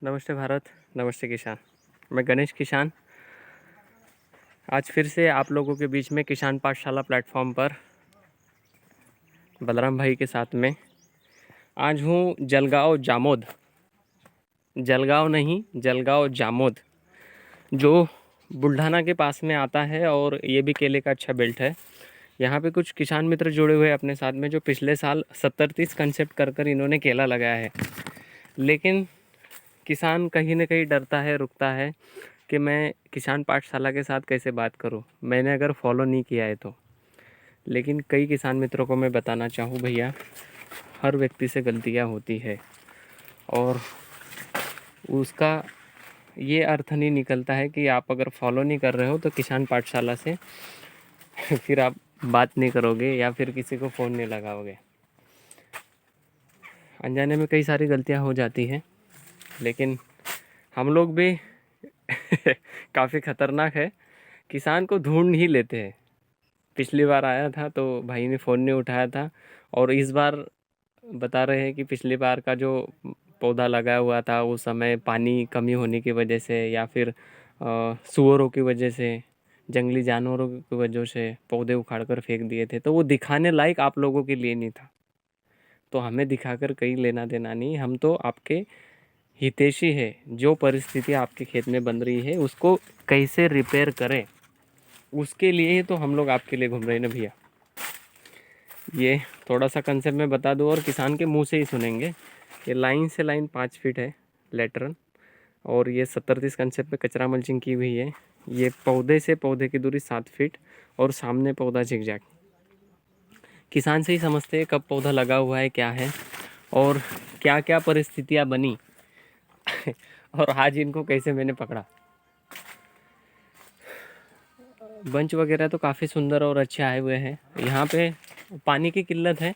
नमस्ते भारत, नमस्ते किसान। मैं गणेश किसान आज फिर से आप लोगों के बीच में किसान पाठशाला प्लेटफॉर्म पर बलराम भाई के साथ में आज हूँ जलगांव जामोद। जलगांव नहीं, जलगांव जामोद जो बुल्ढाना के पास में आता है और ये भी केले का अच्छा बेल्ट है। यहाँ पे कुछ किसान मित्र जुड़े हुए हैं अपने साथ में जो पिछले साल 70-30 कंसेप्ट कर इन्होंने केला लगाया है। लेकिन किसान कहीं ना कहीं डरता है, रुकता है कि मैं किसान पाठशाला के साथ कैसे बात करूं, मैंने अगर फॉलो नहीं किया है तो। लेकिन कई किसान मित्रों को मैं बताना चाहूँ भैया, हर व्यक्ति से गलतियां होती है और उसका ये अर्थ नहीं निकलता है कि आप अगर फॉलो नहीं कर रहे हो तो किसान पाठशाला से फिर आप बात नहीं करोगे या फिर किसी को फ़ोन नहीं लगाओगे। अनजाने में कई सारी गलतियां हो जाती हैं, लेकिन हम लोग भी काफ़ी ख़तरनाक है, किसान को ढूंढ ही लेते हैं। पिछली बार आया था तो भाई ने फ़ोन नहीं उठाया था और इस बार बता रहे हैं कि पिछली बार का जो पौधा लगाया हुआ था उस समय पानी कमी होने की वजह से या फिर सूअरों की वजह से, जंगली जानवरों की वजह से पौधे उखाड़ कर फेंक दिए थे, तो वो दिखाने लायक आप लोगों के लिए नहीं था। तो हमें दिखाकर कहीं लेना देना नहीं, हम तो आपके हितैषी है। जो परिस्थिति आपके खेत में बन रही है उसको कैसे रिपेयर करें, उसके लिए ही तो हम लोग आपके लिए घूम रहे हैं ना भैया। ये थोड़ा सा कंसेप्ट मैं बता दूं और किसान के मुंह से ही सुनेंगे। ये लाइन से लाइन 5 फीट है लेटरल और ये 70-30 कंसेप्ट पे कचरा मल्चिंग की हुई है। ये पौधे से पौधे की दूरी 7 फीट और सामने पौधा झिकझैक। किसान से ही समझते हैं कब पौधा लगा हुआ है, क्या है और क्या क्या परिस्थितियाँ बनी और आज इनको कैसे मैंने पकड़ा। बंच वगैरह तो काफ़ी सुंदर और अच्छे आए हुए हैं। यहाँ पे पानी की किल्लत है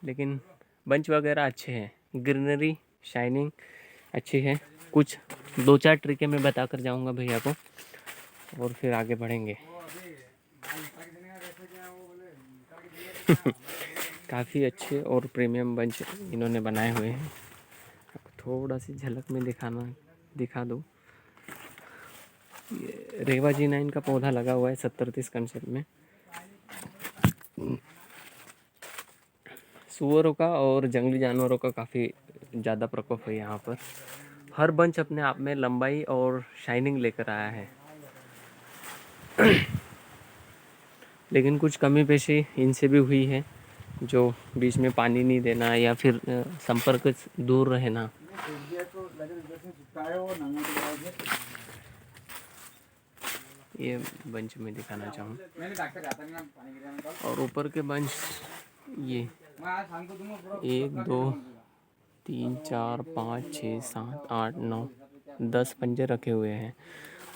लेकिन बंच वगैरह अच्छे हैं, ग्रीनरी शाइनिंग अच्छी है। कुछ 2-4 ट्रिकें मैं बता कर जाऊँगा भैया को और फिर आगे बढ़ेंगे। काफ़ी अच्छे और प्रीमियम बंच इन्होंने बनाए हुए हैं। थोड़ा सी झलक में दिखा दूँ। ये रेवा G9 का पौधा लगा हुआ है 70-30 कंसेप्ट में। सूअरों का और जंगली जानवरों का काफ़ी ज़्यादा प्रकोप है यहाँ पर। हर बंच अपने आप में लंबाई और शाइनिंग लेकर आया है लेकिन कुछ कमी पेशी इनसे भी हुई है, जो बीच में पानी नहीं देना या फिर संपर्क दूर रहना। ये बंच में दिखाना चाहूँ और ऊपर के बंच ये 1 2 3 4 5 6 7 8 9 10 पंजे रखे हुए हैं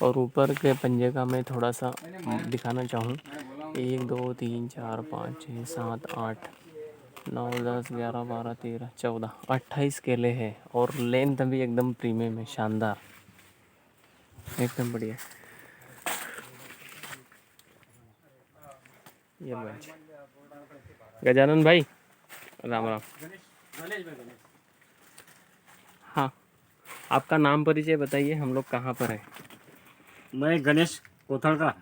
और ऊपर के पंजे का मैं थोड़ा सा दिखाना चाहूँ। 1 2 3 4 5 6 7 8 9 10 11 12 13 14 28 केले हैं और लेंथ भी एकदम प्रीमियम है, शानदार, एकदम बढ़िया। ये बंच गजानन भाई, राम राम। हाँ, आपका नाम परिचय बताइए, हम लोग कहाँ पर है? मैं गणेश कोथळकर,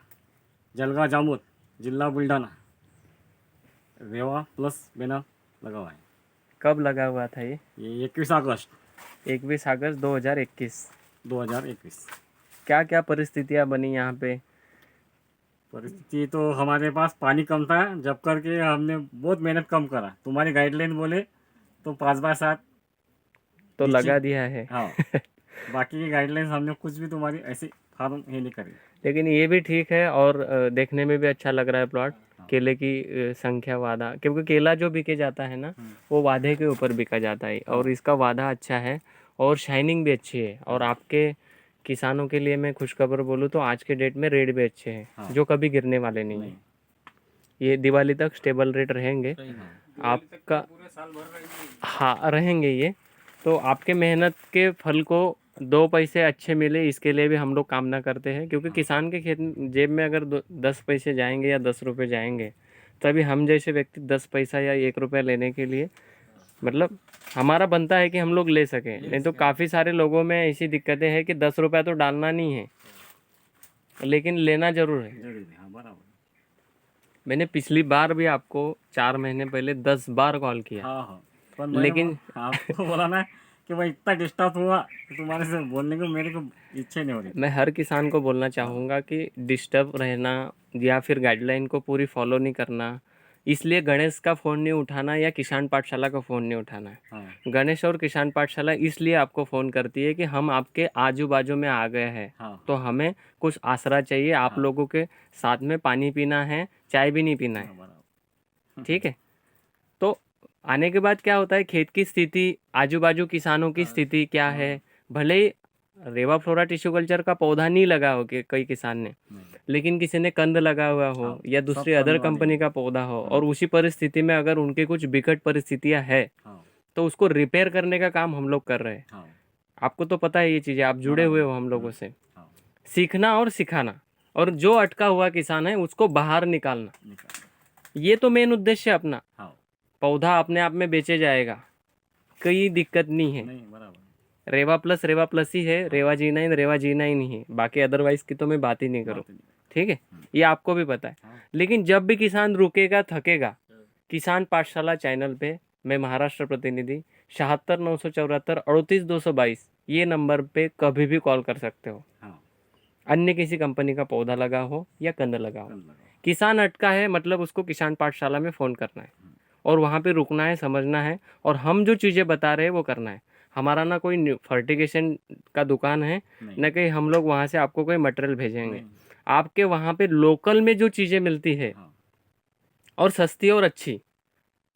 जलगांव जामोद, जिला बुलढाणा। रेवा प्लस बैनर लगा हुआ है। कब लगा हुआ था ये? 21 अगस्त 21 अगस्त 2021। 2021। क्या क्या परिस्थितियाँ बनी यहाँ पे? परिस्थिति तो हमारे पास पानी कम था, जब करके हमने बहुत मेहनत कम करा। तुम्हारी गाइडलाइन बोले तो 5x7 तो नीचे। लगा दिया है। हाँ, बाकी की गाइडलाइंस हमने कुछ भी तुम्हारी ऐसी फार्म ये नहीं करी। लेकिन ये भी ठीक है और देखने में भी अच्छा लग रहा है प्लॉट। केले की संख्या वादा, क्योंकि केला जो बिके जाता है ना वो वादे के ऊपर बिका जाता है और इसका वादा अच्छा है और शाइनिंग भी अच्छी है। और आपके किसानों के लिए मैं खुशखबर बोलूँ तो आज के डेट में रेट भी अच्छे हैं जो कभी गिरने वाले नहीं है। ये दिवाली तक स्टेबल रेट रहेंगे आपका। हाँ रहेंगे ये। तो आपके मेहनत के फल को 2 पैसे अच्छे मिले इसके लिए भी हम लोग कामना करते हैं, क्योंकि किसान के खेत जेब में अगर 10 पैसे जाएंगे या 10 रुपये जाएंगे तभी हम जैसे व्यक्ति 10 पैसा या 1 रुपया लेने के लिए मतलब हमारा बनता है कि हम लोग ले सकें, नहीं तो काफ़ी सारे लोगों में ऐसी दिक्कतें हैं कि 10 रुपया तो डालना नहीं है, लेकिन लेना ज़रूर है। जरूर है, हाँ बराबर। मैंने पिछली बार भी आपको 4 महीने पहले 10 बार कॉल किया, हाँ हाँ, पर मैंने लेकिन आपको बोला ना कि मैं इतना डिस्टर्ब हुआ कि तुम्हारे से बोलने को मेरे को इच्छा नहीं हो रही। मैं हर किसान को बोलना चाहूँगा कि डिस्टर्ब रहना या फिर गाइडलाइन को पूरी फॉलो नहीं करना, इसलिए गणेश का फ़ोन नहीं उठाना या किसान पाठशाला का फ़ोन नहीं उठाना है। हाँ गणेश और किसान पाठशाला इसलिए आपको फ़ोन करती है कि हम आपके आजू बाजू में आ गए हैं, हाँ तो हमें कुछ आसरा चाहिए, आप लोगों के साथ में पानी पीना है, चाय भी नहीं पीना है, हाँ, बराबर। ठीक है। तो आने के बाद क्या होता है, खेत की स्थिति, आजू बाजू किसानों की स्थिति क्या है, भले ही रेवा फ्लोरा टिश्यू कल्चर का पौधा नहीं लगा हो कि कई किसान ने, नहीं, लेकिन किसी ने कंद लगा हुआ हो हाँ, या सब दूसरी कंद अदर वाले कंपनी हैं। का पौधा हो, और उसी परिस्थिति में अगर उनके कुछ विकट परिस्थितियां है, हाँ तो उसको रिपेयर करने का काम हम लोग कर रहे हैं। हाँ, आपको तो पता है ये चीज़ें, आप जुड़े हुए हो हम लोगों से। हाँ सीखना और सिखाना, और जो अटका हुआ किसान है उसको बाहर निकालना, निकाल, ये तो मेन उद्देश्य है अपना। हाँ पौधा अपने आप में बेचे जाएगा, कोई दिक्कत नहीं है। नहीं बराबर। रेवा प्लस ही है, रेवा जीना ही नहीं है, बाकी अदरवाइज की तो मैं बात ही नहीं करूँ, बात नहीं। ठीक है, ये आपको भी पता है। हाँ लेकिन जब भी किसान रुकेगा थकेगा, किसान पाठशाला चैनल पे मैं महाराष्ट्र प्रतिनिधि 76 974 38 222 ये नंबर पे कभी भी कॉल कर सकते हो। हाँ, अन्य किसी कंपनी का पौधा लगा हो या कंद लगा हो, कल लगाओ। किसान अटका है मतलब उसको किसान पाठशाला में फ़ोन करना है, और वहाँ पे रुकना है, समझना है, और हम जो चीज़ें बता रहे हैं वो करना है। हमारा ना कोई फर्टिगेशन का दुकान है, नहीं न कहीं हम लोग वहाँ से आपको कोई मटेरियल भेजेंगे। नहीं, आपके वहाँ पे लोकल में जो चीज़ें मिलती है हाँ और सस्ती और अच्छी,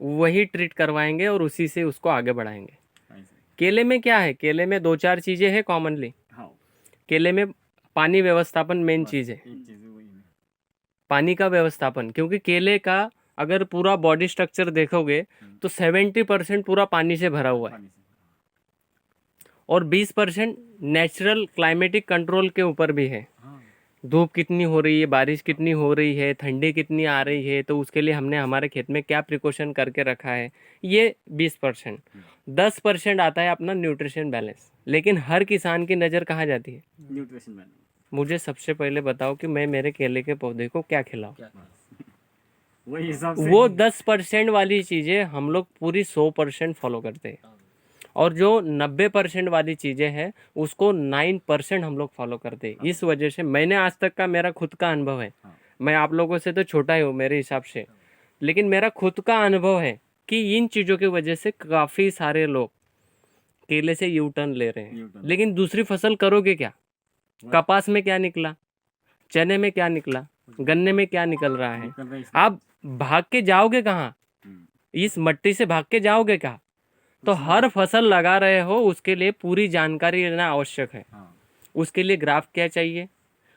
वही ट्रीट करवाएंगे और उसी से उसको आगे बढ़ाएंगे। ऐसे, केले में क्या है, केले में 2-4 चीज़ें हैं कॉमनली। हाँ केले में पानी व्यवस्थापन मेन बस चीज़ है, एक चीज़ वही है। पानी का व्यवस्थापन, क्योंकि केले का अगर पूरा बॉडी स्ट्रक्चर देखोगे तो 70% पूरा पानी से भरा हुआ है, पानी से, और 20% नेचुरल क्लाइमेटिक कंट्रोल के ऊपर भी है। हाँ धूप कितनी हो रही है, बारिश कितनी हो रही है, ठंडी कितनी आ रही है, तो उसके लिए हमने हमारे खेत में क्या प्रिकॉशन करके रखा है, ये 20%। 10% आता है अपना न्यूट्रिशन बैलेंस। लेकिन हर किसान की नज़र कहाँ जाती है, न्यूट्रिशन मैन, मुझे सबसे पहले बताओ कि मैं मेरे केले के पौधे को क्या खिलाऊं। वही हिसाब से वो 10% वाली चीज़ें हम लोग पूरी 100% फॉलो करते हैं, और जो 90% वाली चीज़ें हैं उसको 9% हम लोग फॉलो करते हैं। इस वजह से मैंने आज तक का मेरा खुद का अनुभव है, हाँ मैं आप लोगों से तो छोटा ही हूँ मेरे हिसाब से, लेकिन मेरा खुद का अनुभव है कि इन चीज़ों की वजह से काफ़ी सारे लोग केले से यू टर्न ले रहे हैं। न्यूटन, लेकिन दूसरी फसल करोगे क्या, कपास में क्या निकला, चने में क्या निकला, गन्ने में क्या निकल रहा है, निकल रही आप भाग के जाओगे कहाँ, हम्म, इस मट्टी से भाग के जाओगे कहाँ। तो हर फसल लगा रहे हो उसके लिए पूरी जानकारी लेना आवश्यक है। हाँ उसके लिए ग्राफ क्या चाहिए,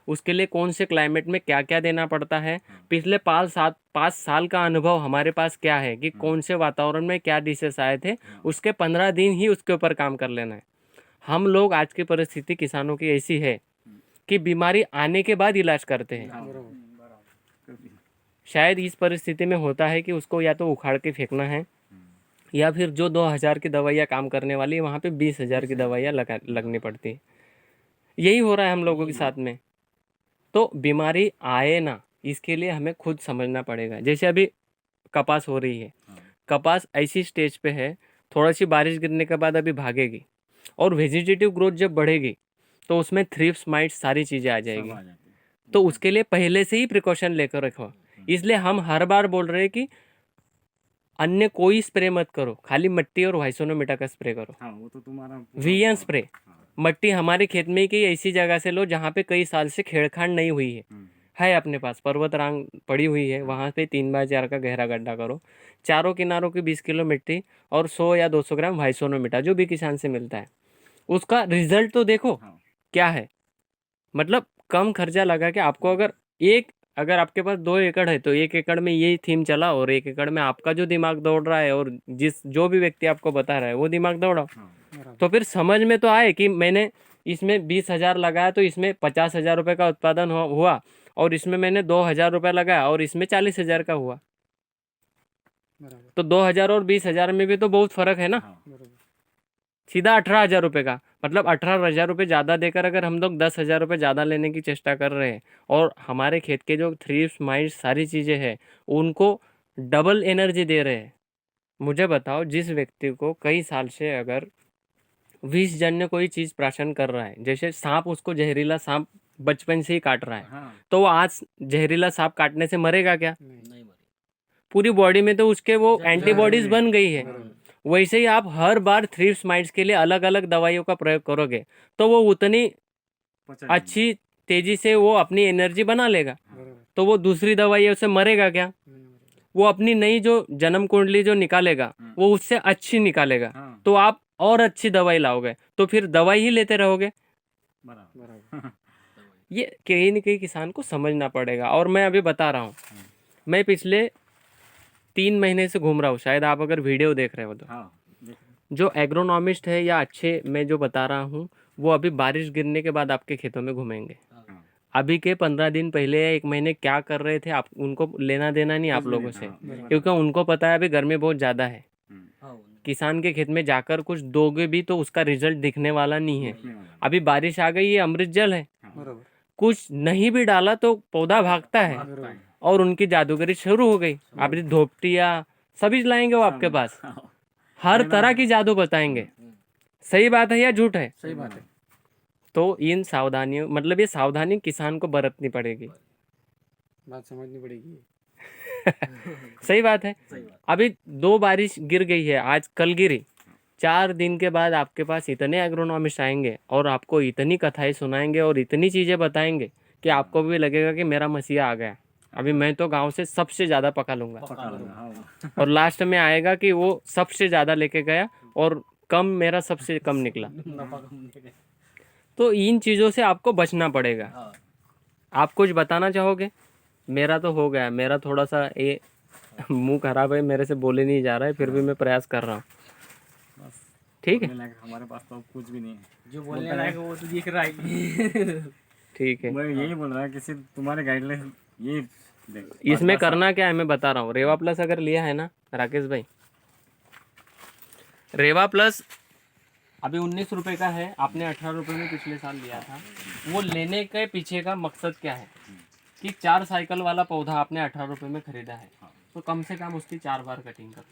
उसके लिए कौन से क्लाइमेट में क्या क्या देना पड़ता है, पिछले 5 साल का अनुभव हमारे पास क्या है कि कौन से वातावरण में क्या डिशेस आए थे, उसके 15 दिन ही उसके ऊपर काम कर लेना है। हम लोग आज की परिस्थिति किसानों की ऐसी है कि बीमारी आने के बाद इलाज करते हैं। हाँ कभी, शायद इस परिस्थिति में होता है कि उसको या तो उखाड़ के फेंकना है, या फिर जो 2,000 की दवाइयाँ काम करने वाली है वहाँ पे 20,000 की दवाइयाँ लगनी पड़ती है। यही हो रहा है हम लोगों के साथ में। तो बीमारी आए ना, इसके लिए हमें खुद समझना पड़ेगा। जैसे अभी कपास हो रही है, हाँ कपास ऐसी स्टेज पे है, थोड़ा सी बारिश गिरने के बाद अभी भागेगी, और वेजिटेटिव ग्रोथ जब बढ़ेगी तो उसमें थ्रिप्स माइट्स सारी चीज़ें आ सब जाएगी। आ जाते हैं। तो उसके लिए पहले से ही प्रिकॉशन लेकर रखो। इसलिए हम हर बार बोल रहे हैं कि अन्य कोई स्प्रे मत करो, खाली मिट्टी और वाइसोनोमिटा का स्प्रे करो। हाँ वो तो तुम्हारा पूरा वीएन हुआ। स्प्रे, हाँ मट्टी हमारे खेत में की ऐसी जगह से लो जहाँ पे कई साल से छेड़छाड़ नहीं हुई है अपने पास पर्वत रांग पड़ी हुई है, वहाँ पे 3x4 का गहरा गड्ढा करो, चारों किनारों की 20 किलो मिट्टी और 100 या 200 ग्राम वाइसोनोमिटा जो भी किसान से मिलता है, उसका रिजल्ट तो देखो हाँ क्या है। मतलब कम खर्चा लगा के आपको अगर आपके पास 2 एकड़ है तो 1 एकड़ में ये थीम चला, और 1 एकड़ में आपका जो दिमाग दौड़ रहा है और जो भी व्यक्ति आपको बता रहा है वो दिमाग दौड़ाओ। हाँ तो फिर समझ में तो आए कि मैंने इसमें 20,000 लगाया तो इसमें 50,000 रुपये का उत्पादन हुआ, और इसमें मैंने 2,000 रुपये लगाया और इसमें 40,000 का हुआ। तो 2,000 और 20,000 में भी तो बहुत फर्क है ना। हाँ सीधा 18,000 रुपये का, मतलब 18,000 रुपये ज़्यादा देकर अगर हम लोग 10,000 रुपये ज़्यादा लेने की चेष्टा कर रहे हैं और हमारे खेत के जो थ्रिप्स माइट्स सारी चीज़ें हैं उनको डबल एनर्जी दे रहे हैं। मुझे बताओ, जिस व्यक्ति को कई साल से अगर विषजन्य कोई चीज़ प्राशन कर रहा है, जैसे सांप, उसको जहरीला सांप बचपन से ही काट रहा है, हाँ तो वो आज जहरीला सांप काटने से मरेगा क्या? नहीं मरे। पूरी बॉडी में तो उसके वो एंटीबॉडीज है। बन गई है। वैसे ही आप हर बार थ्रिप्स माइट्स के लिए अलग अलग दवाइयों का प्रयोग करोगे तो वो उतनी पचड़ अच्छी तेजी से वो अपनी एनर्जी बना लेगा। तो वो दूसरी दवाइयों से मरेगा क्या? वो अपनी नई जो जन्म कुंडली जो निकालेगा वो उससे अच्छी निकालेगा। हाँ तो आप और अच्छी दवाई लाओगे तो फिर दवाई ही लेते रहोगे। बराबर ये कहीं न कहीं किसान को समझना पड़ेगा। और मैं अभी बता रहा हूँ, मैं पिछले 3 महीने से घूम रहा हूँ, शायद आप अगर वीडियो देख रहे हो तो। हाँ देख जो एग्रोनॉमिस्ट है या अच्छे मैं जो बता रहा हूँ वो अभी बारिश गिरने के बाद आपके खेतों में घूमेंगे। हाँ अभी के 15 दिन पहले या 1 महीने क्या कर रहे थे आप उनको लेना देना नहीं आप कुछ भी लोगों नहीं से, था, हाँ, क्योंकि उनको पता है अभी गर्मी बहुत ज़्यादा है। हाँ किसान के खेत में जाकर कुछ दोगे भी तो उसका रिजल्ट दिखने वाला नहीं है। दिखने वाला अभी बारिश आ गई, ये अमृत जल है। हाँ, कुछ नहीं भी डाला तो पौधा भागता है भागता है। और उनकी जादूगरी शुरू हो गई। अभी धोपटिया सभी लाएंगे वो आपके पास, हाँ, हर तरह की जादू बताएंगे। सही बात है या झूठ है? सही बात है। तो इन सावधानियों, मतलब ये सावधानी किसान को बरतनी पड़ेगी। बात समझनी पड़ेगी। सही बात है। सही बात। अभी 2 बारिश गिर गई है, आज कल गिरी, 4 दिन के बाद आपके पास इतने एग्रोनॉमिस्ट आएंगे और आपको इतनी कथाएं सुनाएंगे और इतनी चीज़ें बताएंगे कि आपको भी लगेगा कि मेरा मसीहा आ गया, अभी मैं तो गांव से सबसे ज़्यादा पका लूँगा। पका लूंगा, हाँ और लास्ट में आएगा कि वो सबसे ज़्यादा लेके गया और कम मेरा सबसे कम निकला। नफा कम देगा। तो इन चीज़ों से आपको बचना पड़ेगा। हाँ आप कुछ बताना चाहोगे? मेरा तो हो गया, मेरा थोड़ा सा ये मुंह खराब है, मेरे से बोले नहीं जा रहा है, फिर भी मैं प्रयास कर रहा हूँ। बस ठीक है, बोलने लायक हमारे पास तो कुछ भी नहीं है। जो बोलने लायक है वो तो दिख रहा है। ठीक है। मैं यही बोल रहा है कि सिर्फ तुम्हारे गाइडलाइन ये देख इसमें करना क्या है मैं बता रहा हूँ। रेवा प्लस अगर लिया है ना राकेश भाई, रेवा प्लस अभी 19 रुपये का है, आपने 18 रुपये में पिछले साल लिया था। वो लेने के पीछे का मकसद क्या है कि 4 साइकिल वाला पौधा आपने 18 रुपये में खरीदा है, तो कम से कम उसकी 4 बार कटिंग करो,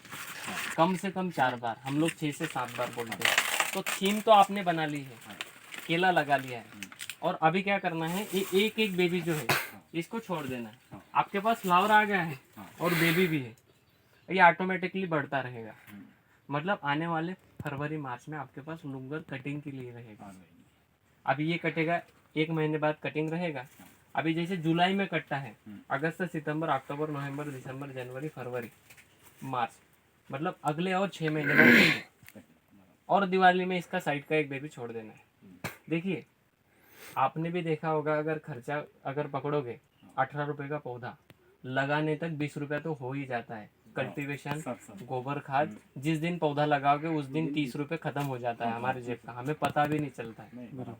कम से कम 4 बार, हम लोग 6 से 7 बार बोलते हैं। तो थीम तो आपने बना ली है, केला लगा लिया है, और अभी क्या करना है, ये एक एक बेबी जो है इसको छोड़ देना है। आपके पास फ्लावर आ गया है और बेबी भी है, ये ऑटोमेटिकली बढ़ता रहेगा। मतलब आने वाले फरवरी मार्च में आपके पास लुंगर कटिंग के लिए रहेगा। अभी ये कटेगा, 1 महीने बाद कटिंग रहेगा। अभी जैसे जुलाई में कटता है, अगस्त सितंबर अक्टूबर नवंबर दिसंबर जनवरी फरवरी मार्च, मतलब अगले और 6 महीने बाद कटेगा। और दिवाली में इसका साइड का एक बेबी छोड़ देना है। देखिए आपने भी देखा होगा, अगर खर्चा अगर पकड़ोगे 18 रुपये का पौधा लगाने तक 20 रुपया तो हो ही जाता है। कल्टीवेशन, गोबर खाद, जिस दिन पौधा लगाओगे उस दिन 30 रुपये खत्म हो जाता है हमारे जेब का, हमें पता भी नहीं चलता है।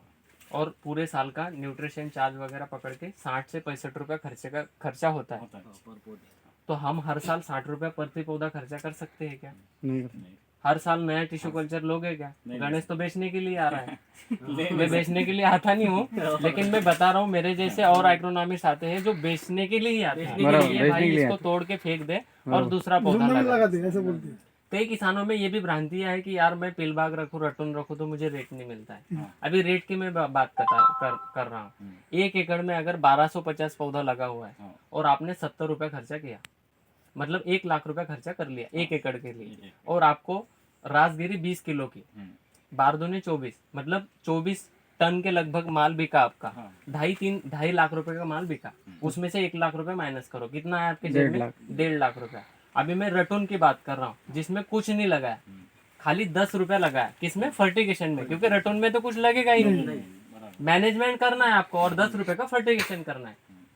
और पूरे साल का न्यूट्रिशन चार्ज वगैरह पकड़ के 60 से 65 रुपये खर्चा होता है। तो हम हर साल 60 रुपये प्रति पौधा खर्चा कर सकते हैं क्या? नहीं हर साल नया टिश्यू कल्चर लोगे क्या? गणेश तो बेचने के लिए आ रहा है। मैं बेचने के लिए आता नहीं हूँ, लेकिन मैं बता रहा हूँ मेरे जैसे और एग्रोनॉमिस्ट आते हैं जो बेचने के लिए ही आते हैं। ये भाई इसको तोड़ के फेंक दे और दूसरा पौधा लगा दे, ऐसे बोलते हैं। कई किसानों में ये भी भ्रांतियां है कि यार मैं पिलबाग रखूँ, रटून रखूँ तो मुझे रेट नहीं मिलता है। अभी रेट की मैं बात कर रहा हूँ। 1 एकड़ में अगर 1250 पौधा लगा हुआ है और आपने 70 रुपये खर्चा किया, मतलब 1 लाख रुपया खर्चा कर लिया 1 एकड़ के लिए, और आपको राजगिरी 20 किलो की, 12 दूनी 24, मतलब 24 टन के लगभग माल बिका आपका। 2.5 लाख रुपए का माल बिका, उसमें से 1 लाख रुपए माइनस करो, कितना है आपके जेब में? 1.5 लाख रुपया। अभी मैं रटून की बात कर रहा हूँ जिसमें कुछ नहीं लगाया, खाली 10 रुपया लगाया। किसमें? फर्टिगेशन में, क्योंकि रटून में तो कुछ लगेगा ही नहीं। मैनेजमेंट करना है आपको और 10 रुपए का फर्टिगेशन करना है।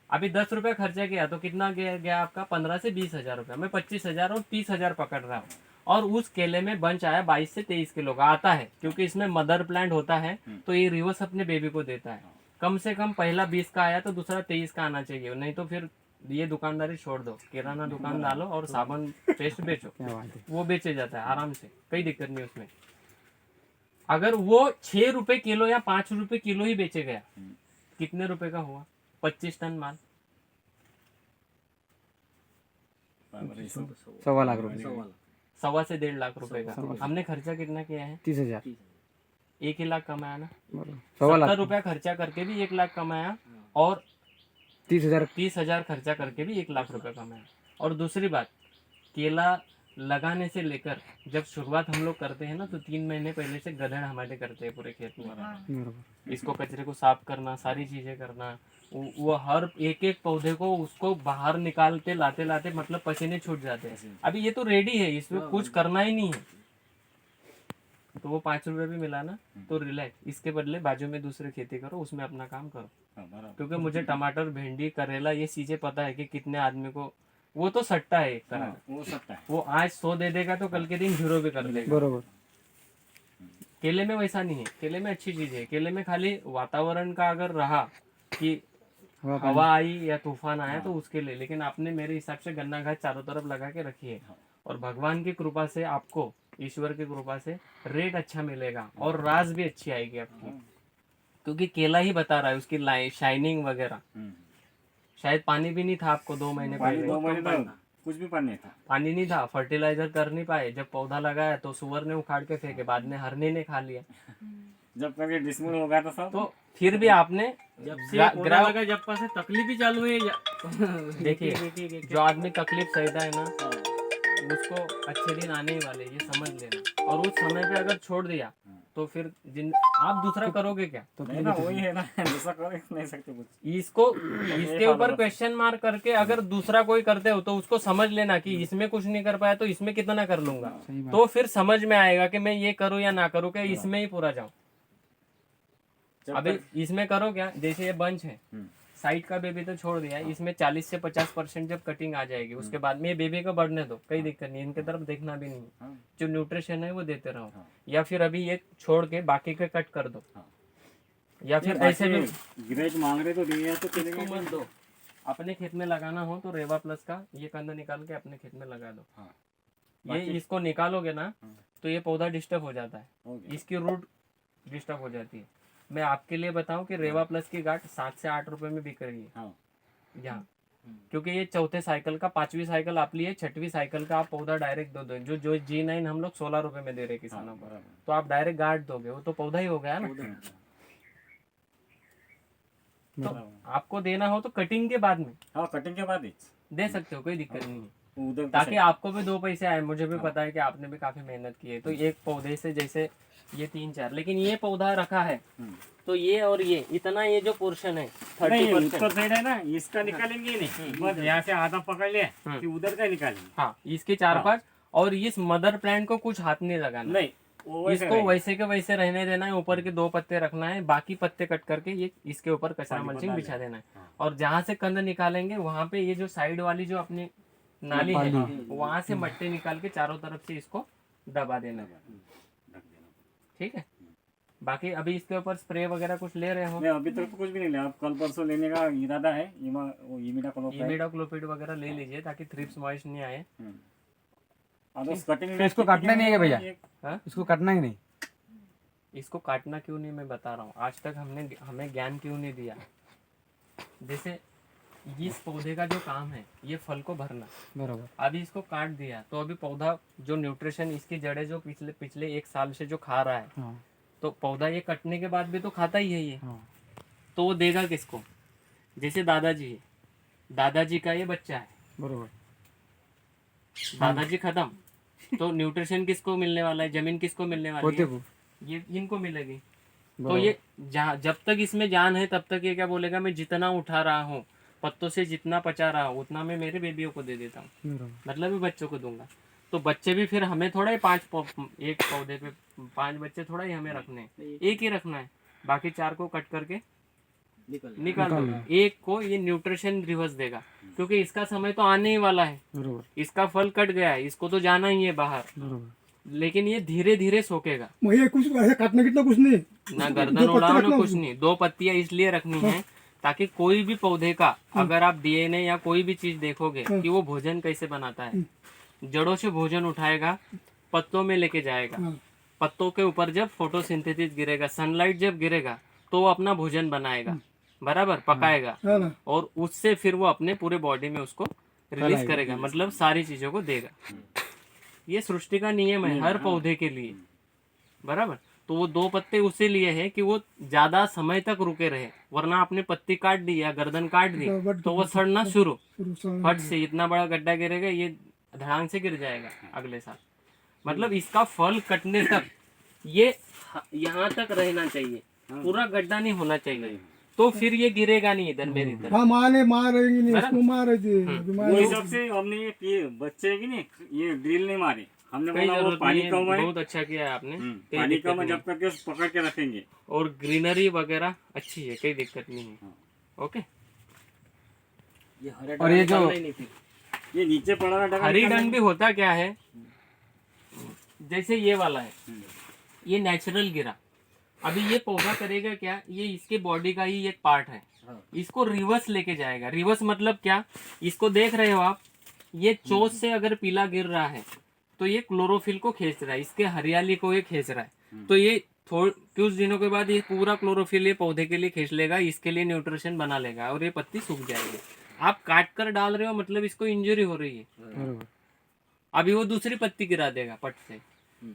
अभी 10 रुपये खर्चा किया तो कितना गया आपका? 15 से 20 हजार रुपया। मैं 25,000 और 30,000 पकड़ रहा हूँ, और उस केले में बंच आया 22 से 23 किलो का आता है, क्योंकि इसमें मदर प्लांट होता है तो ये रिवर्स अपने बेबी को देता है। कम से कम पहला 20 का आया तो दूसरा 23 का आना चाहिए, नहीं तो फिर ये दुकानदारी छोड़ दो, किराना दुकान डालो और साबुन पेस्ट बेचो, क्या बात है। वो बेचे जाता है आराम से, कोई दिक्कत नहीं उसमें। अगर वो 6 रुपए किलो या 5 रुपए किलो ही बेचे गया, कितने रुपए का हुआ? 25 टन माल, 1.25 लाख रुपए। 1.25 से 1.5 लाख रुपए का। हमने खर्चा कितना किया है? 30,000। 1 ही लाख कमाया ना। बरोबर। 70 1.25 रुपया खर्चा करके भी 1 लाख कमाया, और 30,000। 30,000 खर्चा करके भी 1 लाख रुपए कमाया। और दूसरी बात, केला लगाने से लेकर जब शुरुआत हम लोग करते हैं ना, तो 3 महीने पहले से गधड़ हमारे करते हैं पूरे खेत में। बरोबर। इसको कचरे को साफ करना, सारी चीजें करना, वो हर एक एक पौधे को उसको बाहर निकालते लाते लाते मतलब पसीने छूट जाते हैं। अभी ये तो रेडी है, इसमें कुछ करना ही नहीं है। तो वो 5 रुपए भी मिला ना, तो रिलैक्स, इसके बदले बाजू में दूसरी खेती करो, उसमें अपना काम करो। क्योंकि मुझे टमाटर, भिंडी, करेला ये चीजें पता है कि कितने आदमी को, वो तो सट्टा है एक तरह का। वो सकता है। वो आज 100 दे देगा तो कल के दिन 0 भी कर देगा। बरोबर। केले में वैसा नहीं है, केले में अच्छी चीज है। केले में खाली वातावरण का अगर रहा कि हवा आई या तूफान आया तो उसके लिए, लेकिन आपने मेरे हिसाब से गन्ना घास चारों तरफ लगा के रखी है, और भगवान की कृपा से आपको, ईश्वर की कृपा से रेट अच्छा मिलेगा और रास भी अच्छी आएगी आपकी। क्योंकि केला ही बता रहा है उसकी शाइनिंग वगैरह। शायद पानी भी नहीं था आपको 2 महीने पानी पहले, 2 महीने तक कुछ भी पानी नहीं था। पानी नहीं था, फर्टिलाइजर कर नहीं पाए। जब पौधा लगाया तो सुअर ने उखाड़ के फेंके, बाद में हरनी ने खा लिया। जब तक ये डिसमिल हो गया था सब, तो फिर भी आपने जब से पौधा ग्राफ लगा, जब से तकलीफ ही चालू है। देखिए, जो आदमी तकलीफ सहता है ना, उसको अच्छे दिन आने ही वाले, ये समझ लेना। और उस समय पे अगर छोड़ दिया तो फिर आप दूसरा करोगे क्या? नहीं ना, वही है ना, दूसरा कर नहीं सकते कुछ। इसको, इसके ऊपर क्वेश्चन मार्क करके अगर दूसरा कोई करते हो तो उसको समझ लेना कि इसमें कुछ नहीं कर पाया तो इसमें कितना कर लूंगा। तो फिर समझ में आएगा कि मैं ये करूँ या ना करूँ, कि इसमें ही पूरा जाऊं। अभी इसमें करो क्या, जैसे ये बंच है, साइड का बेबी तो छोड़ दिया है, इसमें 40 से 50% जब कटिंग आ जाएगी, उसके बाद में ये बेबी को बढ़ने दो, कोई दिक्कत नहीं, इनके तरफ देखना भी नहीं। जो न्यूट्रिशन है वो देते रहो, या फिर अभी ये छोड़ के बाकी के कट कर दो, या फिर ऐसे भी ग्रेड मांग रहे तो दिए तो चलेगा। इसको मत दो। अपने खेत में लगाना हो तो रेवा प्लस का ये कंद निकाल के अपने खेत में लगा दो। ये इसको निकालोगे ना तो ये पौधा डिस्टर्ब हो जाता है, इसकी रूट डिस्टर्ब हो जाती है। मैं आपके लिए बताऊं कि रेवा प्लस की गांठ 7 से 8 रुपए में बिक रही है यहाँ, क्योंकि ये चौथे साइकिल का, 5वीं साइकिल आप लिए, 6वीं साइकिल का आप पौधा डायरेक्ट दो। जो G9 हम लोग 16 रुपए में दे रहे किसानों को, तो आप डायरेक्ट गांठ दोगे, वो तो पौधा ही हो गया ना। तो आपको देना हो तो कटिंग के बाद में कटिंग के बाद ही दे सकते हो, कोई दिक्कत नहीं है, उधर ताकि आपको भी 2 पैसे आए। मुझे भी पता है कि आपने भी काफी मेहनत की है। तो एक पौधे से जैसे ये 3-4, लेकिन ये पौधा रखा है तो ये और ये इतना, ये जो पोर्शन है 30%, उत्तर साइड है ना, इसका निकालेंगे नहीं, बस यहाँ से आधा पकड़ लिया कि उधर का निकालेंगे। हाँ, इसके 4-5, और इस मदर प्लांट को कुछ हाथ नहीं लगाना, नहीं वो वैसे इसको वैसे के वैसे रहने देना है। ऊपर के 2 पत्ते रखना है, बाकी पत्ते कट करके ये इसके ऊपर कचरा मल्चिंग बिछा देना है। और जहाँ से कंद निकालेंगे वहां पे ये जो साइड वाली जो अपनी नाली है, वहां से मट्टे निकाल के चारों तरफ से इसको दबा देना है। ठीक है, बाकी अभी इसके ऊपर स्प्रे वगैरह कुछ ले रहे हो? नहीं, अभी तक तो कुछ भी नहीं लिया, अब कल परसों लेने का इरादा है। इमिडाक्लोपिड वगैरह ले लीजिए ताकि थ्रिप्स मॉइस्ट नहीं आए। कटिंग इसको काटना नहीं है भैया? हाँ? इसको काटना ही नहीं। इसको काटना क्यों नहीं, मैं बता रहा हूँ। आज तक हमें ज्ञान क्यों नहीं दिया। जैसे इस पौधे का जो काम है ये फल को भरना, बरोबर। अभी इसको काट दिया तो अभी पौधा जो न्यूट्रिशन इसकी जड़ें जो पिछले 1 साल से जो खा रहा है, हाँ। तो पौधा ये कटने के बाद भी तो खाता ही है ये। हाँ। तो वो देगा किसको? जैसे दादाजी है, दादाजी का ये बच्चा है, बरोबर। दादाजी खत्म तो न्यूट्रिशन किसको मिलने वाला है, जमीन किसको मिलने वाली पोते है? को। ये इनको मिलेगी। तो ये जब तक इसमें जान है तब तक ये क्या बोलेगा, मैं जितना उठा रहा हूँ, पत्तों से जितना पचा रहा हूँ, उतना मैं मेरे बेबियों को दे देता हूँ, मतलब भी बच्चों को दूंगा। तो बच्चे भी फिर हमें थोड़ा ही एक पौधे पे 5 बच्चे थोड़ा ही हमें रखने हैं, एक ही रखना है, बाकी 4 को कट करके निकाल दो। एक को ये न्यूट्रिशन रिवर्स देगा, क्योंकि इसका समय तो आने ही वाला है। बरोबर। इसका फल कट गया है, इसको तो जाना ही है बाहर, बरोबर। लेकिन ये धीरे धीरे सोखेगा। ये कुछ ऐसे काटने कितना कुछ नहीं, ना गर्दन उड़ाओ ना कुछ नहीं। 2 पत्तियां इसलिए रखनी है ताकि कोई भी पौधे का अगर आप डीएनए या कोई भी चीज देखोगे कि वो भोजन कैसे बनाता है, जड़ों से भोजन उठाएगा, पत्तों में लेके जाएगा, पत्तों के ऊपर जब फोटोसिंथेसिस गिरेगा, सनलाइट जब गिरेगा तो वो अपना भोजन बनाएगा, बराबर पकाएगा, और उससे फिर वो अपने पूरे बॉडी में उसको रिलीज करेगा, मतलब सारी चीजों को देगा। ये सृष्टि का नियम है हर पौधे के लिए, बराबर। तो वो 2 पत्ते उसी लिए है कि वो ज्यादा समय तक रुके रहे, वरना आपने पत्ती काट दी या गर्दन काट दी तो वो सड़ना शुरू, फट से इतना बड़ा गड्ढा गिरेगा, ये धड़ांग से गिर जाएगा अगले साल। मतलब इसका फल कटने तक ये यहाँ तक रहना चाहिए, पूरा गड्ढा नहीं होना चाहिए, तो फिर ये गिरेगा नहीं इधर मेरी तरफ। हाँ मारेंगे नहीं, इसको मारे थे। वो हिसाब से हमने ये बच्चे है कि नहीं, ये ड्रिल नहीं मारे, हमने कोई बोला वो जरूरत पानी नहीं कम है, है, बहुत अच्छा किया है आपने, कोई पानी दिक्कत कम है, नहीं। जब तक के पकड़ के रखेंगे। और ग्रीनरी वगैरह अच्छी है, कोई दिक्कत नहीं है। ओके। और ये जो ये नीचे पड़ा हुआ डगा हरी डंग भी होता क्या है, जैसे ये वाला है, ये नेचुरल गिरा, अभी ये पौधा करेगा क्या, ये इसके बॉडी का ही एक पार्ट है, इसको रिवर्स लेके जाएगा। रिवर्स मतलब क्या, इसको देख रहे हो आप, ये चोंच से अगर पीला गिर रहा है तो ये क्लोरोफिल को खींच रहा है, इसके हरियाली को ये खींच रहा है, तो ये कुछ दिनों के बाद ये पूरा क्लोरोफिल ये पौधे के लिए खींच लेगा, इसके लिए न्यूट्रिशन बना लेगा और ये पत्ती सूख जाएगी। आप काट कर डाल रहे हो मतलब इसको इंजरी हो रही है, अभी वो दूसरी पत्ती गिरा देगा पट से,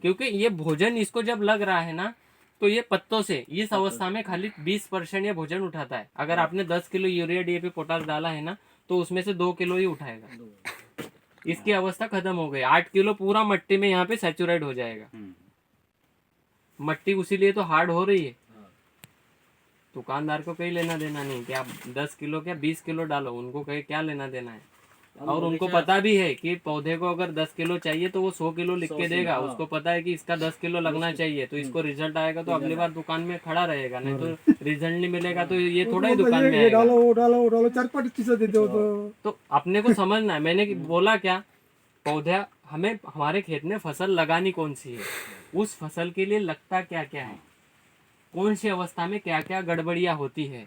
क्योंकि ये भोजन इसको जब लग रहा है ना, तो ये पत्तों से इस अवस्था में खाली 20% ये भोजन उठाता है। अगर आपने 10 किलो यूरिया डीएपी पोटास डाला है ना, तो उसमें से 2 किलो ही उठाएगा। इसकी अवस्था खत्म हो गई, 8 किलो पूरा मट्टी में यहाँ पे सैचुरेट हो जाएगा। मट्टी उसी लिए तो हार्ड हो रही है। दुकानदार को कहीं लेना देना नहीं कि आप 10 किलो क्या 20 किलो डालो, उनको कहीं क्या लेना देना है। और उनको पता भी है कि पौधे को अगर 10 किलो चाहिए तो वो 100 किलो लिख के देगा, उसको पता है कि इसका 10 किलो लगना चाहिए, तो इसको रिजल्ट आएगा तो अगली बार दुकान में खड़ा रहेगा, नहीं तो रिजल्ट नहीं मिलेगा तो ये थोड़ा ही दुकान में ये आएगा। डालो वो डालो 4-5 चीजें दे दो तो अपने को समझना है, मैंने बोला क्या, पौधा हमें हमारे खेत में फसल लगानी कौन सी है, उस फसल के लिए लगता क्या क्या है, कौन सी अवस्था में क्या क्या गड़बड़ियाँ होती है,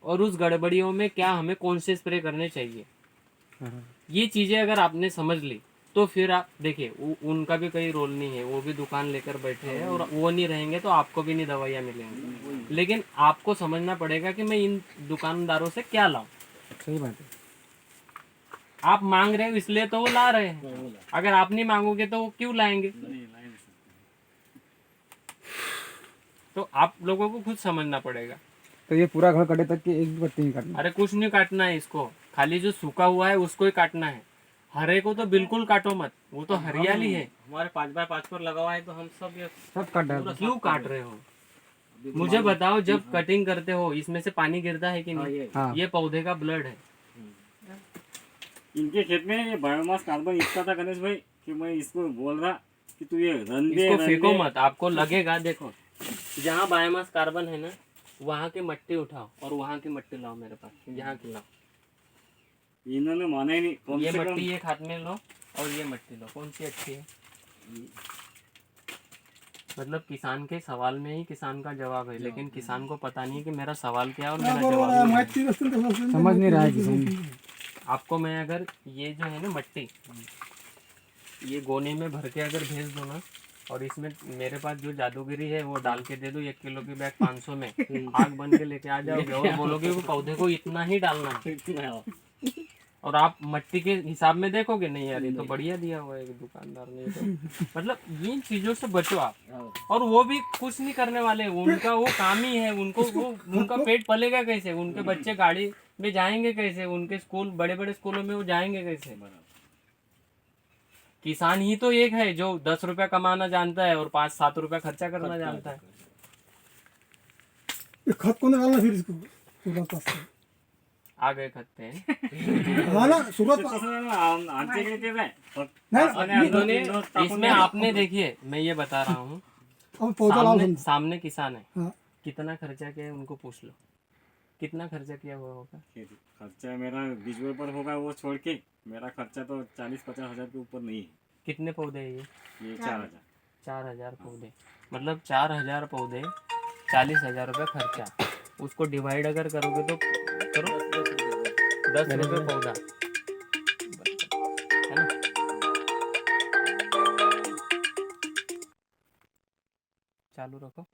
और उस गड़बड़ियों में क्या हमें कौन से स्प्रे करने चाहिए। ये चीजें अगर आपने समझ ली तो फिर आप देखिए, उनका भी कोई रोल नहीं है, वो भी दुकान लेकर बैठे हैं और वो नहीं रहेंगे तो आपको भी नहीं दवाइयाँ मिलेंगी। लेकिन आपको समझना पड़ेगा कि मैं इन दुकानदारों से क्या लाऊं। सही बात है। आप मांग रहे हो इसलिए तो वो ला रहे हैं, अगर आप नहीं मांगोगे तो वो क्यों लाएंगे। तो आप लोगों को खुद समझना पड़ेगा। तो ये पूरा घर कटे तक की एक भी पत्ती नहीं काटना। अरे कुछ नहीं काटना है इसको, खाली जो सूखा हुआ है उसको ही काटना है, हरे को तो बिल्कुल काटो मत, वो तो हरियाली है। हमारे 5x5 पर लगा हुआ है तो हम सब ये सब काट डाल। क्यों काट रहे हो मुझे बताओ। जब कटिंग करते हो इसमें से पानी गिरता है कि नहीं, हाँ। ये पौधे का ब्लड है। इनके खेत में ये बायोमास कार्बन इतना था गणेश भाई कि मैं इसको बोल रहा कि तू ये रन दे, इसको रन फेंको दे। मत, आपको लगेगा। देखो जहाँ बायोमास कार्बन है ना, वहाँ की मिट्टी उठाओ और वहाँ की मिट्टी लाओ मेरे पास, यहाँ की लाओ। इन्होंने माना ही नहीं, कम ये से कम मिट्टी एक हाथ में लो और ये मिट्टी लो, कौन सी अच्छी है। मतलब किसान के सवाल में ही किसान का जवाब है, लेकिन किसान को पता नहीं कि मेरा सवाल क्या है और मेरा जवाब क्या है। माहिती नसेल तर नसेल. समझ नहीं रहा है किसान। आपको मैं अगर ये जो है ना मिट्टी, ये गोने में भर के अगर भेज दूँ ना, और इसमें मेरे पास जो जादूगिरी है वो डाल के दे दो, 1 किलो की बैग 500 में, आग बन के लेके आ जाओगे और बोलोगे वो पौधे को इतना ही डालना है, और आप मिट्टी के हिसाब में देखोगे नहीं यार ये तो बढ़िया दिया हुआ है दुकानदार ने। तो मतलब इन चीजों से बचो आप। और वो भी कुछ नहीं करने वाले, उनका वो काम ही है, उनको वो उनका पेट पलेगा कैसे, उनके बच्चे गाड़ी में जाएंगे कैसे, उनके स्कूल बड़े बड़े स्कूलों में वो जाएंगे कैसे। किसान ही तो एक है जो 10 रुपया कमाना जानता है और 5-7 रुपया खर्चा करना जानता है। ये खत कोण घालणार फिर इसको सुरुवात पासून. आ गए खत्ते हैं। हा ना सुरुवात आमच्या इकडे तेच आहे. नाही इसमें आपने देखिए, मैं ये बता रहा हूँ, आपण पौधा लावून सामने सामने किसान है, हाँ कितना खर्चा किया है उनको पूछ लो, कितना खर्चा किया हुआ होगा। खर्चा मेरा 20 रुपये पर होगा वो छोड़ के, मेरा खर्चा तो 40-50 हजार के ऊपर नहीं है। कितने पौधे हैं ये 4,000। 4,000 पौधे, मतलब 4,000 पौधे, 40,000 रुपये खर्चा। उसको डिवाइड अगर करोगे तो करो 10 रुपये पौधा है ना। चालू रखो,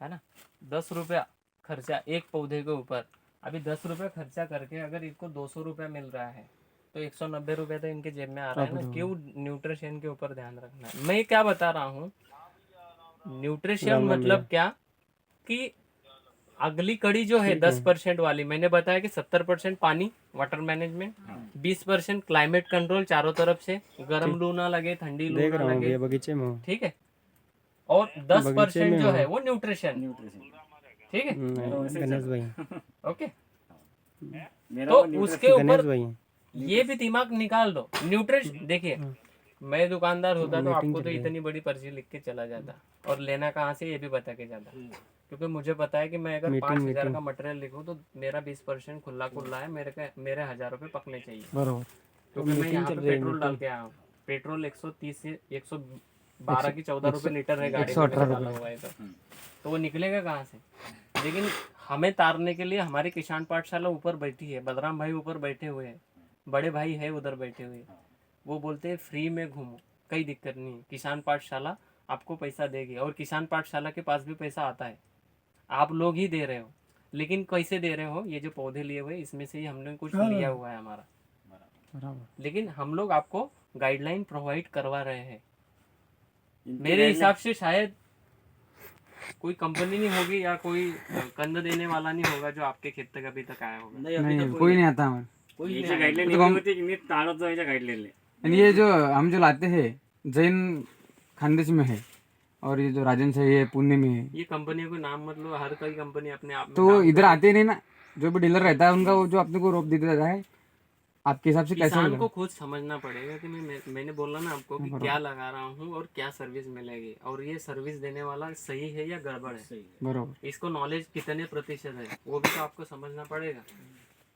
है ना। 10 रुपया खर्चा एक पौधे के ऊपर। अभी 10 रुपया खर्चा करके अगर इनको 200 रुपया मिल रहा है तो 190 रुपया तो इनके जेब में आ रहा है ना। क्यों न्यूट्रिशन के ऊपर ध्यान रखना है। मैं क्या बता रहा हूँ, न्यूट्रिशन मतलब क्या कि अगली कड़ी जो है 10% वाली, मैंने बताया कि 70% पानी वाटर मैनेजमेंट, 20% क्लाइमेट कंट्रोल चारों तरफ से, गर्म लू ना लगे, ठंडी लू ना लगे, बगीचे में ठीक है। और 10% जो है वो न्यूट्रिशन, न्यूट्रिशन ठीक है, गणेश भाई ओके। मेरा तो वो न्यूट्रिशन उसके ऊपर भाई ये भी दिमाग निकाल दो। न्यूट्रिशन देखिए, मैं दुकानदार होता तो आपको तो इतनी बड़ी पर्ची लिख के चला जाता और लेना कहाँ से ये भी बता के जाता, क्योंकि मुझे पता है कि मैं अगर 5,000 का मटेरियल लिखूं तो मेरा 20% खुला खुला है, मेरे 1,000 रुपये पकने चाहिए, बरोबर क्योंकि मैं यहाँ पे पेट्रोल डाल के आया हूँ। पेट्रोल 130 से 112 की 14 रुपये लीटर है गाड़ी में डाला हुआ है, तो वो निकलेगा कहाँ से। लेकिन हमें तारने के लिए हमारी किसान पाठशाला ऊपर बैठी है, बलराम भाई ऊपर बैठे हुए हैं, बड़े भाई है उधर बैठे हुए, वो बोलते हैं फ्री में घूमो, कोई दिक्कत नहीं है, किसान पाठशाला आपको पैसा देगी। और किसान पाठशाला के पास भी पैसा आता है, आप लोग ही दे रहे हो। लेकिन कैसे दे रहे हो, ये जो पौधे लिए हुए इसमें से ही हमने कुछ लिया हुआ है हमारा, लेकिन हम लोग आपको गाइडलाइन प्रोवाइड करवा रहे हैं। मेरे हिसाब से शायद कोई कंपनी नहीं होगी या कोई कंद देने वाला नहीं होगा जो आपके खेत तक अभी तक आया होगा। नहीं कोई नहीं आता हमारे। याची गाईडलाईन एवढी होती की मी टाळतो याच्या गाईडलाईनले. आणि ये जो हम जो लाते हैं जैन खानदेश में है और ये जो राजन है ये पुणे में है, ये कंपनियों को नाम मतलब हर कोई कंपनी अपने आप में तो इधर आते नहीं ना। जो भी डीलर रहता है उनका वो जो अपने को रोक देता रहता है, आपके हिसाब से कैसे किसान होगा? को खुद समझना पड़ेगा कि मैंने बोला ना आपको कि क्या लगा रहा हूँ और क्या सर्विस मिलेगी, और ये सर्विस देने वाला सही है या गड़बड़ है, बरोबर इसको नॉलेज कितने प्रतिशत है वो भी तो आपको समझना पड़ेगा।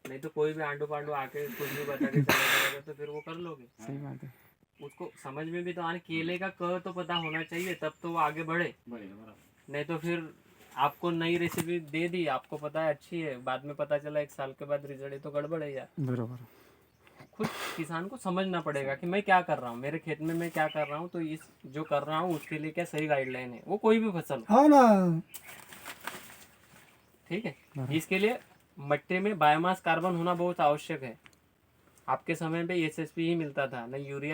नहीं तो कोई भी आंडू पांडू आके कुछ भी बता के चला जाएगा तो फिर वो कर लोगे। सही बात है। उसको समझ में भी तो आने, केले का क तो पता होना चाहिए, तब तो वो आगे बढ़े। नहीं तो फिर आपको नई रेसिपी दे दी, आपको पता है अच्छी है, बाद में पता चला 1 साल के बाद रिजल्ट है, तो गड़बड़ है यार। बरोबर खुद किसान को समझना पड़ेगा कि मैं क्या कर रहा हूँ, मेरे खेत में मैं क्या कर रहा हूँ, तो इस जो कर रहा हूँ उसके लिए क्या सही गाइडलाइन है, वो कोई भी फसल हो, हाँ ना, ठीक है। इसके लिए मट्टे में बायोमास कार्बन होना बहुत आवश्यक है। आपके समय पे एसएसपी ही मिलता था, नहीं यूरिया